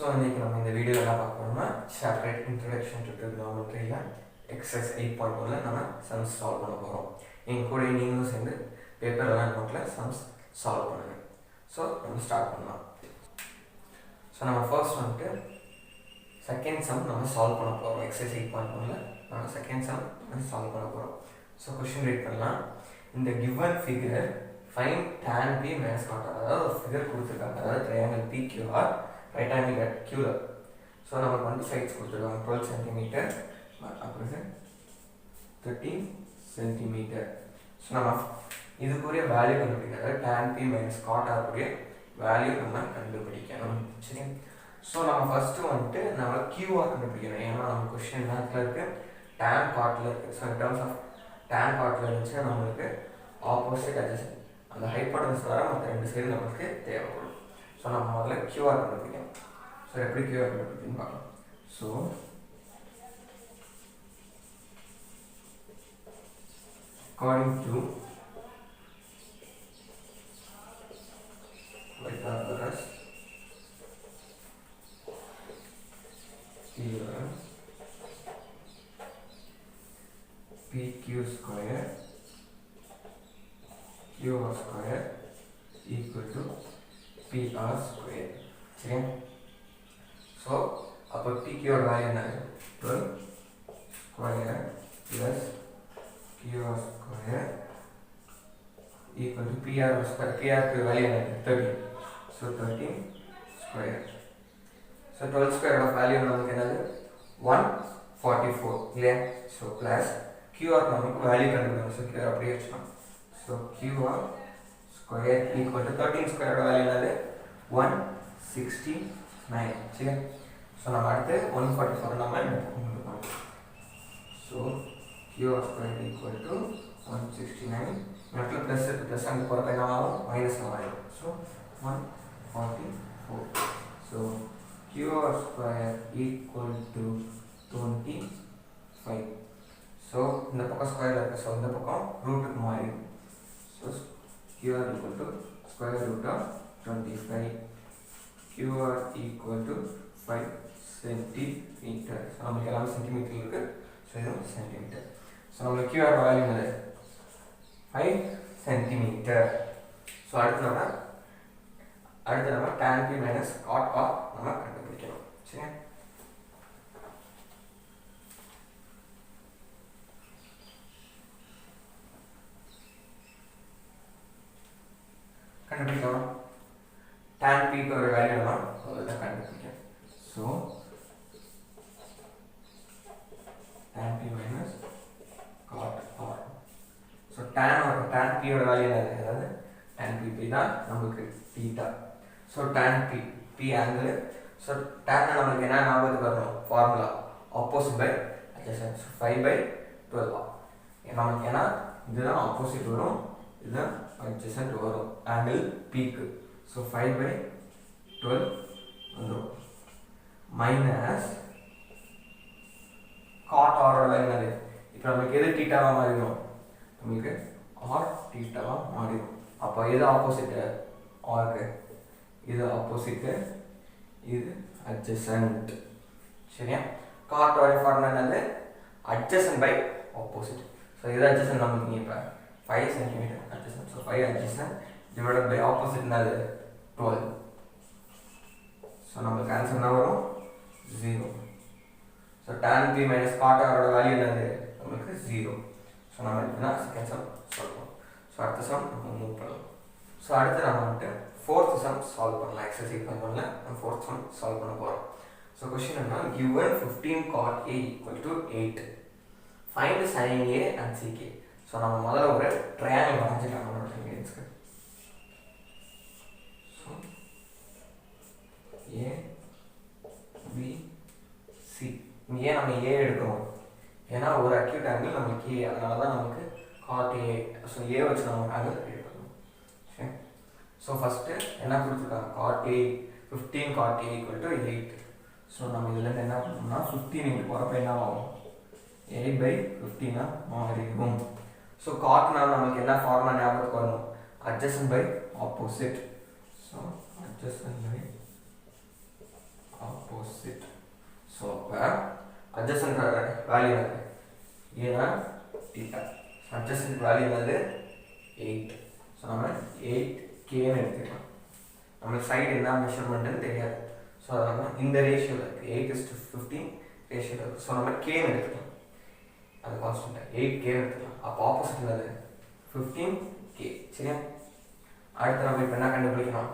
So இன்றைக்கி நம்ம இந்த வீடியோவில் என்ன பார்க்க போகிறோம்னா சாப்டர் இன்ட்ரடக்ஷன் டு ட்ரிகோனோமெட்ரியில் எக்ஸசைஸ் 8.1 நம்ம சம்ஸ் சால்வ் பண்ண போகிறோம். எங்கள் கூட நீங்களும் சேர்ந்து பேப்பர்லாம் நோட்டில் சம்ஸ் சால்வ் பண்ணுங்க. ஸோ நம்ம ஸ்டார்ட் பண்ணலாம். ஸோ நம்ம ஃபர்ஸ்ட் வந்துட்டு செகண்ட் சம் நம்ம சால்வ் பண்ண போகிறோம். எக்ஸசைஸ் 8.1 நம்ம செகண்ட் சம் நம்ம சால்வ் பண்ண போகிறோம். ஸோ கொஷின் ரீட் பண்ணலாம். இந்த given figure find tan p minus cot r, அதாவது ஒரு ஃபிகர் கொடுத்துருக்காங்க, அதாவது triangle PQR right angle at Q. So நமக்கு வந்து சைட்ஸ் கொடுத்துருக்காங்க 12 சென்டிமீட்டர் அப்புறம் 13 சென்டிமீட்டர். ஸோ நம்ம இதுக்குரிய வேல்யூ கண்டுபிடிக்கணும், அதாவது tan p minus cot r உடைய வேல்யூ நம்ம கண்டுபிடிக்கணும். சரி, ஸோ நம்ம ஃபஸ்ட்டு வந்துட்டு நம்ம QR கண்டுபிடிக்கணும். ஏன்னா நம்ம கொஸ்டின் நேரத்தில் இருக்குது, tan cotல இருக்குது. So in terms of tan cotல இருந்துச்சுன்னா நம்மளுக்கு ஆப்போசிட் அட்ஜசன்ட் அந்த ஹைப்போடெனஸ் வர மற்ற ரெண்டு சைடு நமக்கு தேவைப்படும். ஸோ நம்ம முதல்ல QR கண்டுபிடிக்கணும். ஸோ எப்படி QR கண்டுபிடிக்கணும்னு பார்க்கலாம். So according to Pythagoras theorem, PQ square QR square equal to PR square. சரியா? ஸோ அப்போ PQ வேல்யூ என்ன? 12 square plus QR square equal to PR square. PR value என்ன? 13. So 13 square. ஸோ 12 ஸ்கொயரோட value நமக்கு என்னது? 144 இல்லையா? So plus QR நமக்கு value கண்டுபிடிக்கணும். ஸோ QR அப்படியே வச்சுக்கணும். So QR square equal to 13 ஸ்கொயரோட வேல்யூ என்னது? 169. சரியா? ஸோ நம்ம அடுத்து 144 நம்ம எடுத்துக்கணும். So QR square equal to 169. இடத்துல ப்ளஸ் இருக்குது, ப்ளஸ் அங்கே போகிறப்ப என்ன ஆகும்? மைனஸ் ஆகிடும். So 144. So QR square equal to 25. So இந்த பக்கம் ஸ்கொயர் இருக்குது, ஸோ இந்த பக்கம் ரூட்டுக்கு மாறிடும். So QR equal to square root of 25. QR equal to 5 centimeter. So நமக்கு எல்லாமே சென்டிமீட்டர் இருக்குது. ஸோ இதுவும் சென்டிமீட்டர். ஸோ நம்மளுக்கு QR வேல்யூ என்னது? 5 சென்டிமீட்டர். ஸோ அடுத்து நம்ம tan p minus cot r நம்ம கண்டுபிடிக்கணும். சரியா? கண்டுபிடிக்கலாம். tan p ஒரு வேல்யூ நம்ம அதான் கண்டுபிடிக்கணும். So tan p minus cot r. So tan p ஓட வேல்யூ என்னது? அதாவது tan p தான் நமக்கு தீட்டா. ஸோ tan p ஆங்கிள். ஸோ tan நமக்கு என்ன ஞாபகத்துக்கு வரணும்? Formula opposite by adjacent. So 5/12 நமக்கு ஏன்னா இதுதான் ஆப்போசிட் வரும், இதுதான் adjacent வரும் ஆங்கிள் பீக்கு. ஸோ 5/12 வந்துடும். மைனஸ் காட் ஆரோட என்னது? இப்போ நமக்கு எது டீட்டாவாக மாறிடும்? நமக்கு ஆர் டீட்டாவாக மாறிடும். அப்போ எது ஆப்போசிட்டு? ஆருக்கு இது ஆப்போசிட்டு, இது adjacent. சரியா? காட்டோட ஃபார்முலா என்னது? adjacent by opposite. ஸோ இது adjacent நமக்கு இங்கே இப்போ 5 centimeter adjacent. So 5 adjacent divided by opposite என்னது? 12. So நமக்கு ஆன்சர் என்ன வரும்? 0. So tan p minus cot r ஓட வேல்யூ என்னது? நமக்கு 0. ஸோ நம்ம இதுனா செகண்ட் சம் சொல்லுவோம். ஸோ அடுத்த சம் நம்ம மூவ் பண்ணலாம். ஸோ அடுத்து நம்ம வந்துட்டு ஃபோர்த் சம் சால்வ் பண்ணலாம். எக்ஸசைஸ் 8.1 நம்ம ஃபோர்த் சம் சால்வ் பண்ண போகிறோம். ஸோ கொஸ்டின் என்ன? given 15 cot a equal to 8. Find sin a and sec a. So நம்ம முதல்ல ஒரு ட்ரையாங்கிள் வரைஞ்சிக்கலாம் நம்மளோட ஃபிங்கர்ஸ்க்கு. So ABC. ஏன் நம்ம ஏ எடுக்கிறோம்? ஏன்னா ஒரு அக்யூட் ஆங்கிள் நமக்கு ஏ, அதனால தான் நமக்கு காட் ஏ. ஸோ ஏ வச்சு நம்ம ஆங்கிள் எடுக்கணும். சரி, ஸோ ஃபஸ்ட்டு என்ன கொடுத்துருக்காங்க? Cot A 15 cot a equal to 8. ஸோ நம்ம இதுலேருந்து என்ன பண்ணோம்னா 15 இங்கே போகிறப்ப என்ன ஆகும்? 8/15 மாறிடும். ஸோ காட்னால் நமக்கு என்ன ஃபார்முலா ஞாபகத்துக்கு வரணும்? adjacent by opposite. So adjacent by opposite. So அப்போ அட்ஜசன்ட் வேல்யூ என்னது ஏன்னா தீட்டா. அட்ஜசன்ட் வேல்யூ என்னது 8. ஸோ நம்ம 8Kன்னு எடுத்துக்கலாம். நம்மளுக்கு சைடு என்ன மெஷர்மெண்ட்டுன்னு தெரியாது. ஸோ அதனால் இந்த ரேஷியோவில் இருக்குது 8:15 ரேஷியோவில் இருக்குது. ஸோ நம்ம Kன்னு எடுத்துக்கலாம். அது கான்ஸ்டன்ட் 8Kன்னு எடுத்துக்கலாம். அப்போ ஆப்போசிட் என்னது 15K. சரியா? அடுத்து நம்ம இப்போ என்ன கண்டுபிடிக்கணும்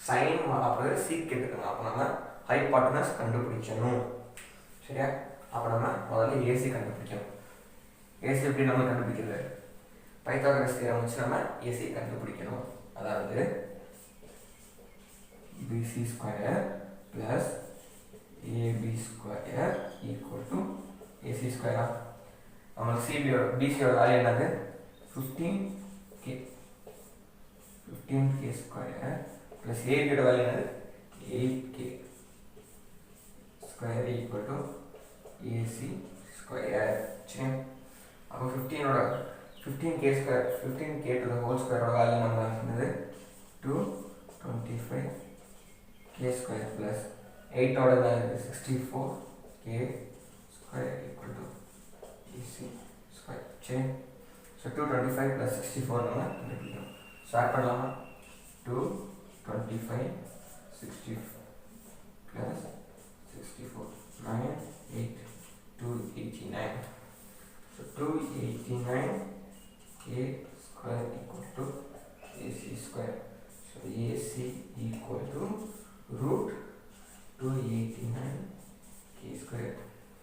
சைன் அப்புறம் சீக் எடுத்துக்கணும். அப்போ நம்ம ஹைபாட்டனஸ் கண்டுபிடிக்கணும். சரியா? அப்போ நம்ம முதல்ல ஏசி கண்டுபிடிக்கணும். ஏசி எப்படி நம்ம கண்டுபிடிக்கிறது பைத்தாகரஸ் தியரம் வச்சு நம்ம ஏசி கண்டுபிடிக்கணும். அதாவது BC square plus AB square equal to AC ஸ்கொயரா. நம்மளுக்கு BCயோட வேல்யூ என்னது 15K. 15K square plus ABயோட value என்னது 8K square equal to AC square. சரி, அப்போ 15K square 15K to the whole ஸ்கொயரோட வேல்யூ நம்ம என்னது 225K ஸ்கொயர் ப்ளஸ் 8ஓட value 64K square equal to AC square. சரி, ஸோ 225 ப்ளஸ் 64 நம்ம கண்டுபிடிக்கணும். ஸோ ஆட் பண்ணலாமா 225 60 plus 64 9 8 289. So 289K square equal to AC square. So AC equal to root 289K square.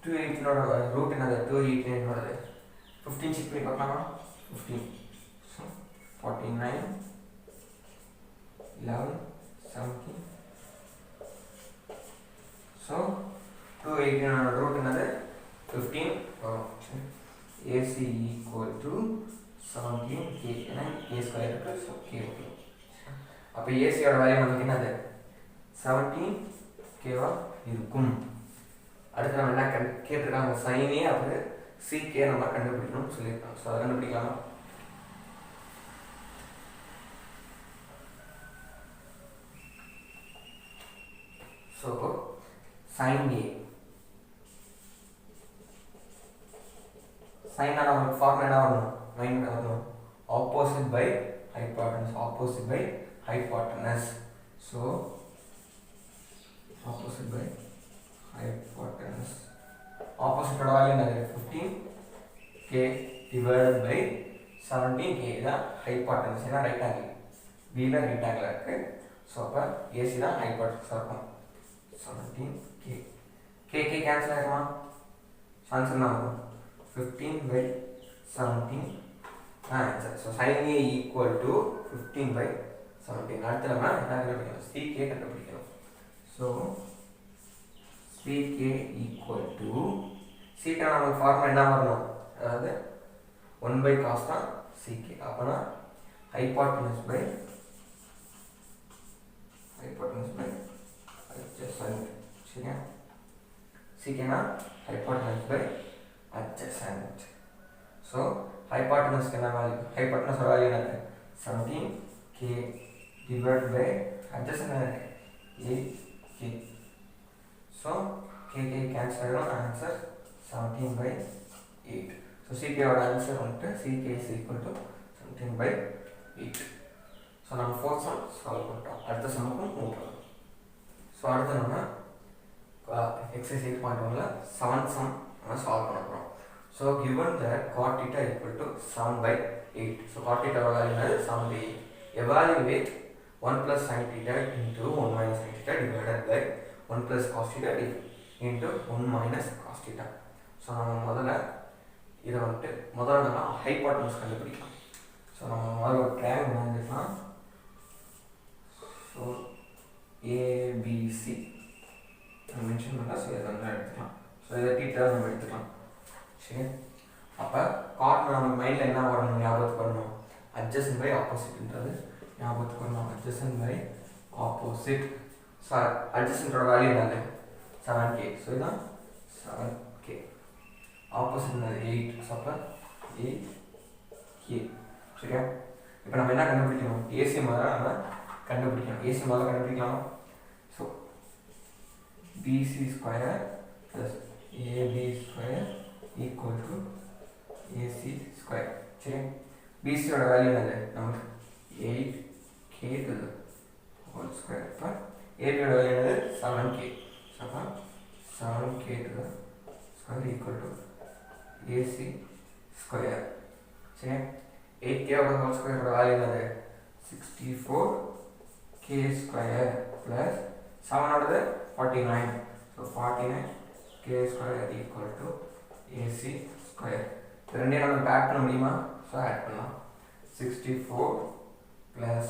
289 root another 289 15 check me 15. So 49 11 17. So 289 root another 15. AC equal to 17K and K square plus K. அப்போ ஏசியோட value நமக்கு என்னது 17K-வா இருக்கும். அடுத்து நம்ம என்ன கேட்டிருக்காங்க சைனே அப்புறம் CK நம்ம கண்டுபிடிக்கணும்னு சொல்லியிருக்காங்க. ஸோ அதை கண்டுபிடிக்கலாமா ஸோ sin A sin நமக்கு ஃபார்முலா என்ன வரணும் மைண்ட் வரணும் opposite by hypotenuse. So opposite by hypotenuse ஆப்போசிட்டோட வேல்யூ என்னது 15K டிவைடட் பை 17K தான் ஹைபாட்டனஸ். ஏன்னா ரைட் ஆங்கிள் பியில் ரைட் ஆங்கிள் இருக்குது. ஸோ அப்போ ஏசி தான் ஹைபாட்டனஸாக இருக்கும். 17K K கேன்சல் ஆகிடுமா ஆன்சர் என்ன வரும் 15/17 answer. So sin A equal to 15/17. அடுத்து நம்ம என்ன கண்டுபிடிக்கணும் CK கண்டுபிடிக்கணும். So CK equal to CK நமக்கு ஃபார்முலா என்ன வரணும் அதாவது 1/cos தான் CK. அப்போனா ஹைபாட்டனஸ் பை adjacent. சரியா CK-னா hypotenuse by adjacent. So hypotenuse என்ன வேல்யூ hypotenuse வேல்யூ என்னது 17K divided by adjacent 8K. So K cancel ஆகும் answer 17/8. So CK ஓட answer வந்துட்டு CK is equal to 17/8. So நம்ம fourth sum solve பண்ணிட்டோம். அடுத்த சம்முக்கு மூவ் பண்ணலாம். ஸோ அடுத்து நம்ம exercise 8.1ல 7th sum நம்ம சால்வ் பண்ண போகிறோம். So given that cot theta equal to 7/8. So cot theta value is 7/8. Evaluate 1 plus sin theta into 1 minus sin theta divided by 1 plus cos theta into 1 minus cos theta. So நம்ம முதல்ல இதை வந்துட்டு முதல்ல நம்ம hypotenuse கண்டுபிடிக்கலாம். So நம்ம முதல்ல ஒரு ட்ரையாங்கிள் வந்துக்கலாம். ஸோ ABC மென்ஷன் பண்ணால் ஸோ இதை வந்து எடுத்துக்கலாம். ஸோ இதை தீட்டா நம்ம எடுத்துக்கலாம். சரி, அப்போ காட் நம்ம மைண்டில் என்ன வரணும் ஞாபகத்துக்கு வரணும் adjacent by oppositeன்றது ஞாபகத்துக்கு வரணும். adjacent by opposite. ஸோ adjacentோட வேல்யூ என்னது 7K. ஸோ இதுதான் 7K. ஆப்போசிட் என்னது 8. ஸோ அப்போ 8K. சரியா, இப்போ நம்ம என்ன கண்டுபிடிக்கணும் ஏசி முதல்ல நம்ம கண்டுபிடிக்கணும். ஏசி முதல்ல கண்டுபிடிக்கலாமா. So BC square plus AB square equal to AC square. சரி, BC ஓட வேல்யூ என்னது நமக்கு 8k to the whole square. அப்போ AB ஓட வேல்யூ என்னது 7k. அப்போ 7k to the square equal to AC square. சரி, 8k ஓட whole square ஓட வேல்யூ என்னது 64k square plus 7 ஓடது 49. So 49k square equal to AC square. ரெண்டே நம்ம ஆட் பண்ண முடியுமா? ஸோ ஆட் பண்ணலாம். 64 plus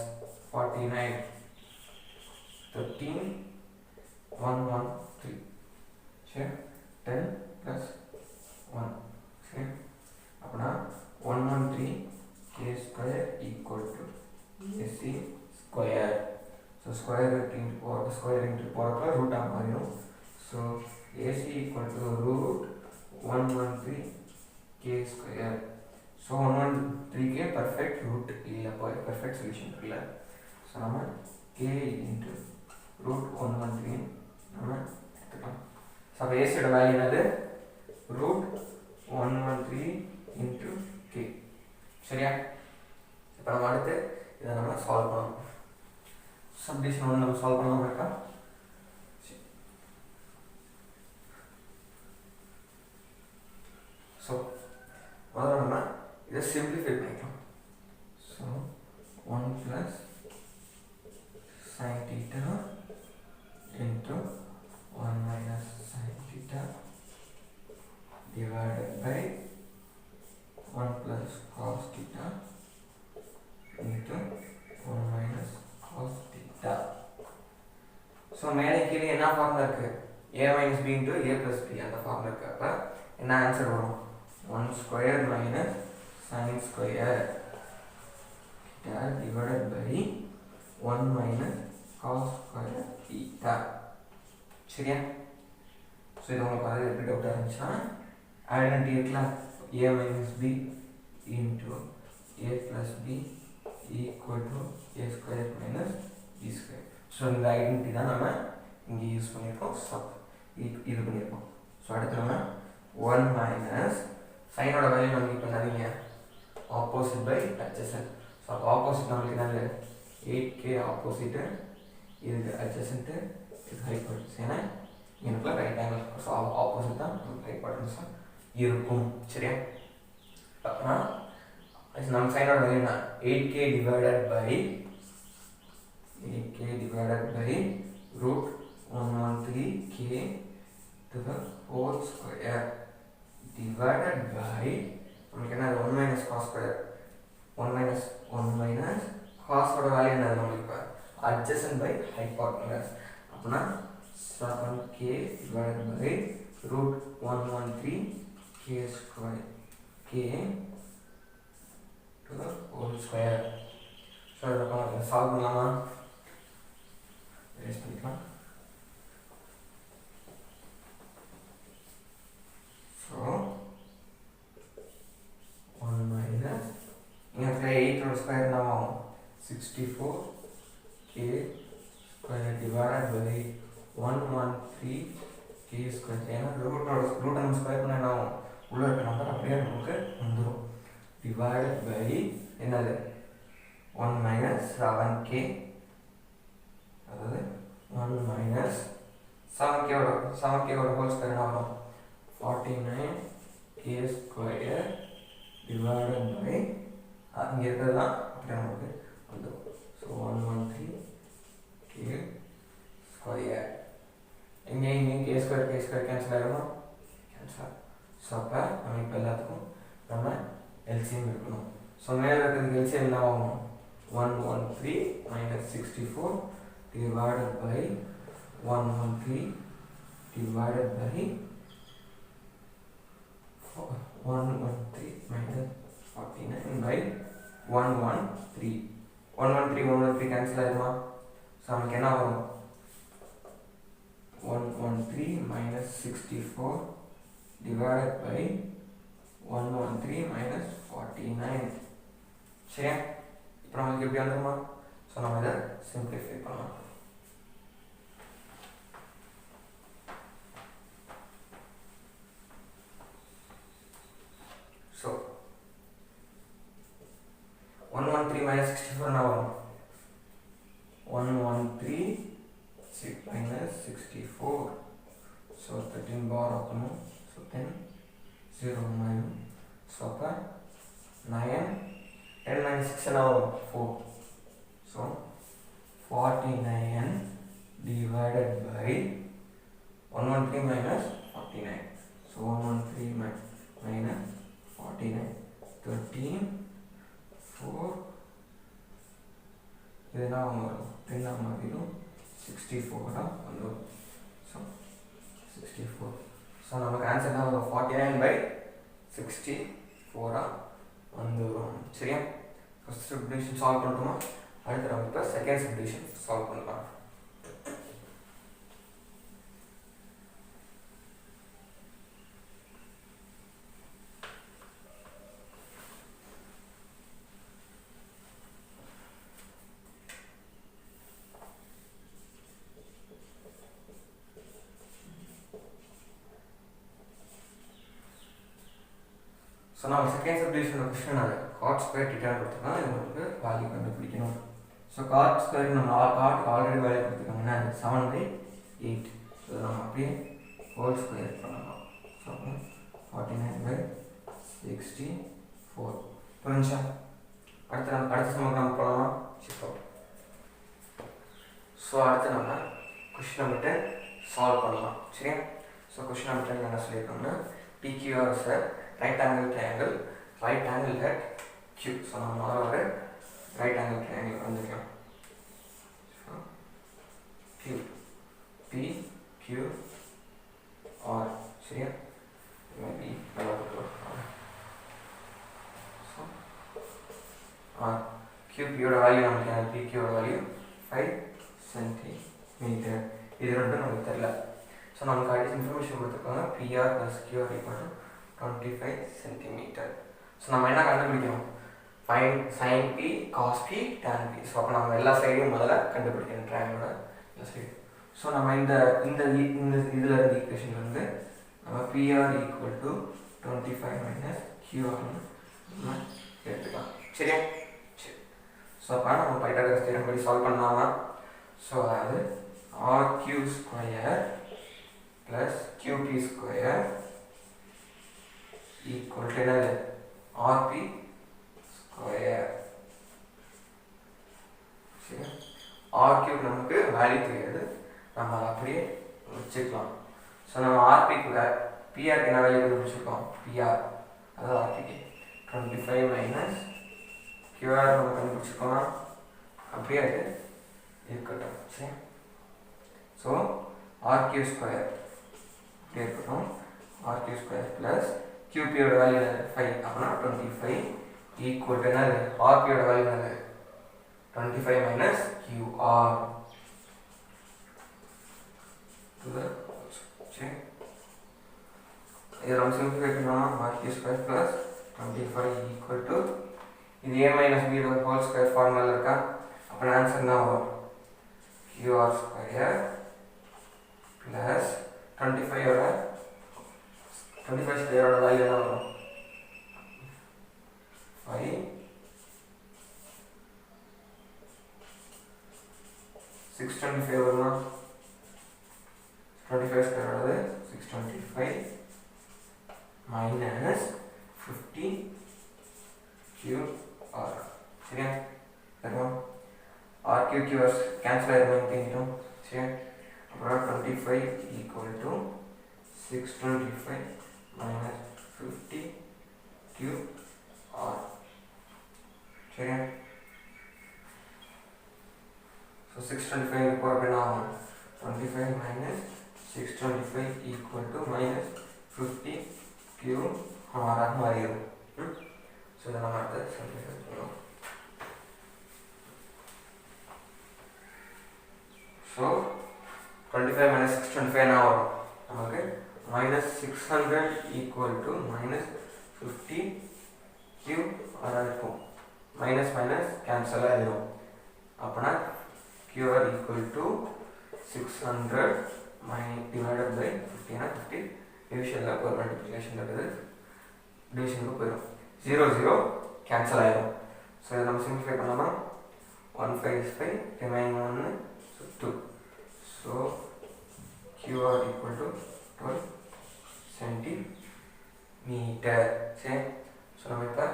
49 13 113. சரி, 10 plus 1. சரி, அப்படின்னா 113k square equal to AC square. So square root into போகிறப்ப ரூட் ஆக மாறிடும். So AC equal to root 113k square. So 113k perfect root இல்லை, perfect solution இல்லை. So நம்ம k into root 113 நம்ம எடுத்துக்கலாம். So அப்போ AC ஓட வேல்யூ என்னது root 113 into k. சரியா? இப்போ நம்ம அடுத்து இதை நம்ம சால்வ் பண்ணணும். சப்டிஷன் ஒன்று நம்ம சால்வ் பண்ணலாம் இருக்கா? ஸோ முதல்ல நம்ம இதை சிம்பிளிஃபை பண்ணிக்கலாம். So 1 plus sin theta into 1 minus sin theta divided by 1 plus cos theta into 1 minus cos theta. So மேலே கீழே என்ன ஃபார்முலா இருக்குது? a minus b into a plus b அந்த ஃபார்முலா இருக்குது. அப்போ என்ன ஆன்சர் வரும்? 1 square minus sin square theta divided by 1 minus cos square theta. சரியா? ஸோ இது உங்களுக்கு அது எப்படி டவுட்டாக இருந்துச்சுன்னா ஐடென்டிட்டி இருக்கலாம். a minus b into a plus b equal to a square minus b square. So இந்த ஐடென்டிட்டி தான் நம்ம இங்கே யூஸ் பண்ணியிருக்கோம். இது பண்ணியிருக்கோம். ஸோ அடுத்து நம்ம 1 மைனஸ் சைனோட வேல்யூ நமக்கு இப்போ நிறைய ஆப்போசிட் பை அட்ஜசன்ட். ஸோ அப்போ ஆப்போசிட் நம்மளுக்கு என்னது 8k ஆப்போசிட்டு, இதுக்கு அட்ஜசன்ட்டு, இது ஹைபோட்டன்ஸ். ஏன்னா எனக்குள்ள ரைட் ஆங்கிள். ஸோ ஆப்போசிட் தான் நமக்கு ஹைபோட்டன்ஸாக இருக்கும். சரியா? அப்படின்னா நம்ம சைனோட வேல்யூ என்ன? 8k divided by root 113k to the whole square divided by நமக்கு என்ன 1 minus cos square 1 minus cos ஓட வேல்யூ என்னது நமக்கு இப்போ adjacent by hypotenuse. அப்படின்னா 7k divided by root 113k square k to the whole square. So இதை solve பண்ணலாமா? Waste பண்ணிக்கலாம். ஸோ 1 மைனஸ் இங்கே 8 ஸ்கொயர் என்ன ஆகும்? 64k square divided by 113k square. ஏன்னா ரூட் நம்ம ஸ்கொயர் பண்ண என்ன ஆகும்? உள்ள இருக்க நம்பர் அப்படியே நமக்கு வந்துடும். டிவைடட் பை என்னது 1 minus 7k, அதாவது 1 minus 7k ஓட ஹோல் ஸ்கொயர் என்ன வரும்? 49k ஸ்கொயர் டிவைடட் பை இங்கே இருக்கிறது தான் அப்படியே நமக்கு வந்துடும். So 113k square. இங்கே k ஸ்கொயர் கேன்சல் ஆகிடும். கேன்சல். ஸோ அப்போ நம்ம இப்போ எல்லாத்துக்கும் நம்ம எல்சிஎம் இருக்கணும். ஸோ மேலே இருக்கிறதுக்கு எல்சிஎம் என்ன ஆகும்? 113 minus 64 divided by 113 divided by 113 minus 49 by 113. 113 cancel ஆகிடுமா? So நமக்கு என்ன வரும்? 113 minus 64 divided by 113 minus 49. சரியா? இப்போ நமக்கு எப்படி வந்துருமா? ஸோ நம்ம இதை சிம்பிளிஃபை பண்ணலாம். 113 minus 64 now 113 minus 64, so 13 bar open, so 10 0 9, so 9 10 minus 6 now 4, so 49 divided by 113 minus 49, so 113 minus 49 13 4 இது என்ன வரும் 10 மாறிடும் 64 வந்துடும், ஸோ 64, ஸோ நமக்கு ஆன்சர் என்ன வரும் 49 by 64 வந்துடும். சரியா? ஃபர்ஸ்ட் சப்டிவிஷன் சால்வ் பண்ணிட்டோமா? அடுத்து நம்ம இப்போ செகண்ட் சப்டிவிஷன் சால்வ் பண்ணலாம். ஸோ நம்ம செகண்ட் சப்டிவிஷனோட கொஸ்டின் அது காட் ஸ்கொயர் டீட்டான்னு கொடுத்துருக்கோம். இது நமக்கு வேல்யூ கண்டுபிடிக்கணும். ஸோ காட் ஸ்கொயர் நம்ம காட் ஆல்ரெடி வேல்யூ கொடுத்துருக்காங்கன்னா 7/8, ஸோ நம்ம அப்படியே ஹோல் ஸ்கொயர் பண்ணலாம். ஸோ 49/64 புரிஞ்சா? அடுத்த சமக்கு நம்ம போகலாமா? சிப்போ. ஸோ அடுத்து நம்ம கொஸ்டின் நம்பர் 10 சால்வ் பண்ணலாம். சரியா? ஸோ கொஸ்டின் நம்பர் 10 என்ன சொல்லியிருக்கோம்னா PQR is a right angle triangle at Q. So நம்ம ஒரு right angle triangle வந்துக்கலாம். So Q P Q R, சரியா? maybe so R Q P ஓட வேல்யூ நமக்கு P Q ஓட வேல்யூ 5 cm. இது ரெண்டும் நமக்கு தெரியல. ஸோ நமக்கு அடிஷன் இன்ஃபர்மேஷன் கொடுத்துருக்காங்க PR plus QR equal to 25 cm. So நம்ம என்ன கண்டுபிடிக்கணும்? Fine sin P cos P tan P. So அப்போ நம்ம எல்லா சைடையும் முதல்ல கண்டுபிடிக்கணும் ட்ரையாங்கிளோட எல்லா சைடு. ஸோ நம்ம இந்த இதில் இருந்து ஈக்குவேஷன்லேருந்து நம்ம PR equal to 25 minus QR நம்ம எடுத்துக்கலாம். சரியா? சரி. ஸோ அப்போ நம்ம பைத்தாகரஸ் தியரம் படி சால்வ் பண்ணலாமா? ஸோ அதாவது RQ square plus QP square equal to RP square. சரி, RQ நமக்கு வேல்யூ தெரியாது, நம்ம அப்படியே வச்சுக்கலாம். ஸோ நம்ம RPக்கு PRக்கு என்ன வேல்யூ கண்டுபிடிச்சிருக்கோம்? PR அதாவது RPக்கு 25 மைனஸ் QR நம்ம கண்டுபிடிச்சிருக்கோம்னா அப்படியே அது இருக்கட்டும். சரி, ஸோ RQ ஸ்கொயர் இருக்கட்டும். RQ ஸ்கொயர் ப்ளஸ் QPயோட வேல்யூ 5 அப்படின்னா 25 ஈக்குவல் டு என்னது? RPயோட வேல்யூ என்னது? 25 மைனஸ் QR சரி, இதை நம்ம சிம்பிளிஃபை பண்ணோம்னா RQ square plus 25 equal to இது A minus B whole square formula இருக்கா? அப்போ ஆன்சர் தான் வரும் QR ஸ்கொயர் ப்ளஸ் 25 ஸ்கொயரோட வேல்யூ என்ன வரும்? 5 625 வருமா? 25 ஸ்கொயரோடது 625 மைனஸ் 50 QR. சரியா? சரிமா? RQ QR கேன்சல் ஆகிருமா தெரிஞ்சிட்டோம். சரியா? அப்புறம் 25 equal to 625 minus 50 QR. சரியா? So 625 போகிறப்ப என்ன ஆகும்? 25 minus 625 equal to minus 50 QR மாறிடும். ஸோ இதை நம்ம அடுத்து சிம்பிளிஃபை பண்ணலாம். ஸோ 25 minus 625 என்ன வரும்? நமக்கு minus 600 equal to minus 50 QR இருக்கும். மைனஸ் மைனஸ் கேன்சல் ஆகிடும். அப்படின்னா QR equal to 600 divided by 50 னா 50 டிவிஷனில் ஒரு மல்டிப்ளிகேஷன் இருக்குது, டிவிஷனுக்கு போயிடும். 0 0 கேன்சல் ஆகிடும். ஸோ இதை நம்ம சிம்பிளிஃபை பண்ணலாமா 1 5 is 5 remaining 1 so 2 so QR equal to 12 centimeter சரி ஸோ நம்ம இப்போ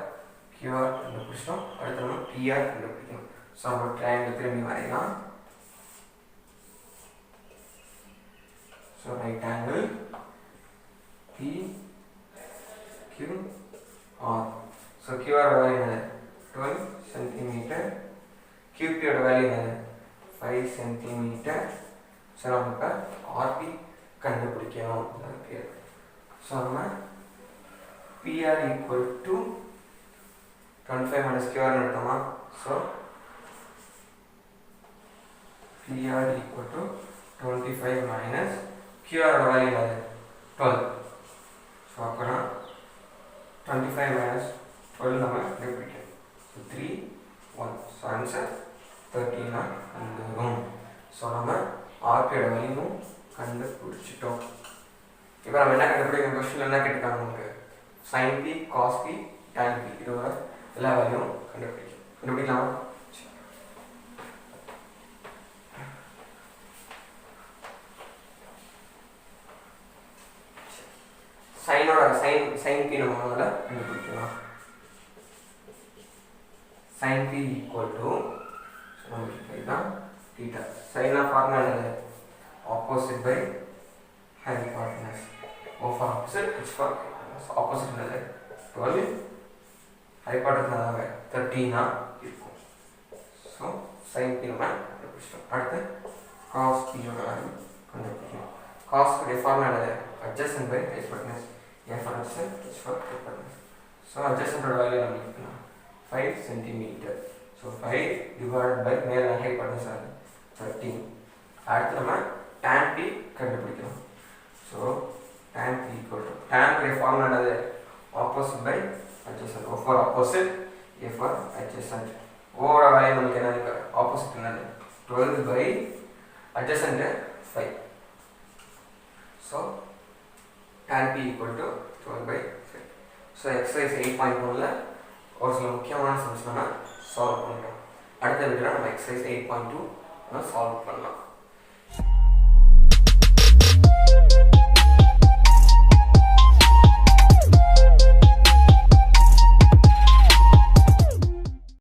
QR கண்டுபிடிச்சிட்டோம் அடுத்து நம்ம PR கண்டுபிடிக்கணும் ஸோ நம்ம ட்ரையாங்கிள் திரும்பி வரையலாம் so right angle PQR so QR value என்னது 12 சென்டிமீட்டர் QPயோட வேல்யூ என்னது 5 சென்டிமீட்டர் ஸோ நம்ம இப்போ RP கண்டுபிடிக்கணும் ஸோ நம்ம PR equal to 25 minus QR எடுத்தோமா so PR equal to 25 minus QR value என்னது 12 ஸோ அப்புறம் 25 minus 12 நம்ம கண்டுபிடிக்கணும் ஸோ 3 1 ஸோ ஆன்சர் 13 வந்துடும் ஸோ நம்ம ஆர்பியோட வேல்யூவும் கண்டுபிடிச்சிட்டோம் இப்போ நம்ம என்ன கண்டுபிடிக்கிற கொஸ்டின் என்ன கேட்டுருக்காங்க நமக்கு sin p cos p tan p இதோட எல்லா வேல்யூவும் கண்டுபிடிக்கலாமா sin p நம்ம முதல்ல கண்டுபிடிக்கலாம் sin p equal to இதுதான் theta sin of formula என்னது opposite by hypotenuse O for opposite H for opposite என்னது 12 hypotenuse என்னது 13 இருக்கும் ஸோ sin p நம்ம கண்டுபிடிச்சிட்டோம் அடுத்து cos p யோட வேல்யூ கண்டுபிடிக்கணும் cos உடைய ஃபார்முலா என்னது adjacent by hypotenuse A for adjacent H for hypotenuse so adjacent ஓட வேல்யூ நம்ம எடுக்கணும் 5 centimeter so 5 divided by மேல hypotenuse 13 அடுத்து நம்ம tan p கண்டுபிடிக்கணும் so tan p equal to tan உடைய ஃபார்முலா என்னது opposite by adjacent O for opposite A for adjacent O ஓட வேல்யூ நமக்கு என்னது opposite என்னது 12 by adjacent 5 so tan p equal to 12 by 5 so exercise 8.1 ல ஒரு சில முக்கியமான சம்ஸ் நம்ம சால்வ் பண்ணிட்டோம் அடுத்த வீடியோவில் நம்ம எக்ஸசைஸ் 8.2 சால்வ் பண்ணலாம்